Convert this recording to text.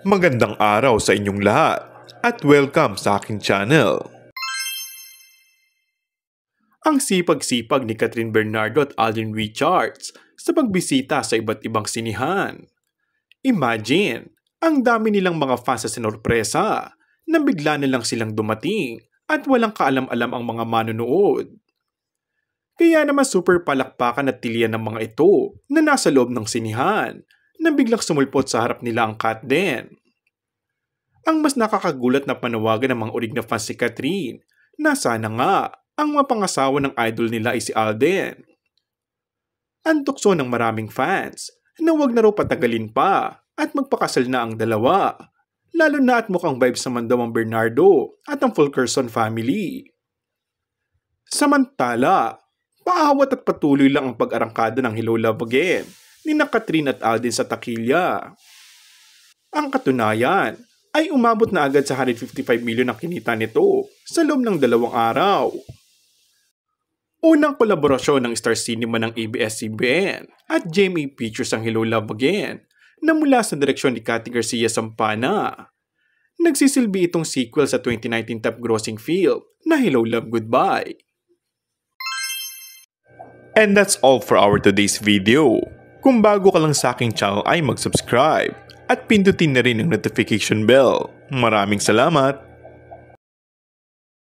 Magandang araw sa inyong lahat at welcome sa aking channel. Ang sipag-sipag ni Catherine Bernardo at Alden Richards sa pagbisita sa iba't ibang sinihan. Imagine, ang dami nilang mga fans sa sinorpresa na bigla na lang silang dumating at walang kaalam-alam ang mga manonood. Kaya naman super palakpakan at tilian ng mga ito na nasa loob ng sinihan na biglang sumulpot sa harap nila ang Kat din. Ang mas nakakagulat na panawagan ng mga orig na fans si Catherine na sana nga ang mapangasawa ng idol nila ay si Alden. Ang tukso ng maraming fans na wag na raw patagalin pa at magpakasal na ang dalawa, lalo na at mukhang vibes naman daw ang Bernardo at ang Fulkerson family. Samantala, paawat at patuloy lang ang pag-arangkada ng Hello Love Again ni Catherine at Alden sa takilya. Ang katunayan ay umabot na agad sa 155 million ang kinita nito sa loob ng 2 araw. Unang kolaborasyon ng Star Cinema ng ABS-CBN at GMA Pictures ang Hello Love Again na mula sa direksyon ni Cathy Garcia Sampana. Nagsisilbi itong sequel sa 2019 top-grossing film na Hello Love Goodbye. And that's all for our today's video. Kung bago ka lang sa aking channel ay mag-subscribe at pindutin na rin ang notification bell. Maraming salamat!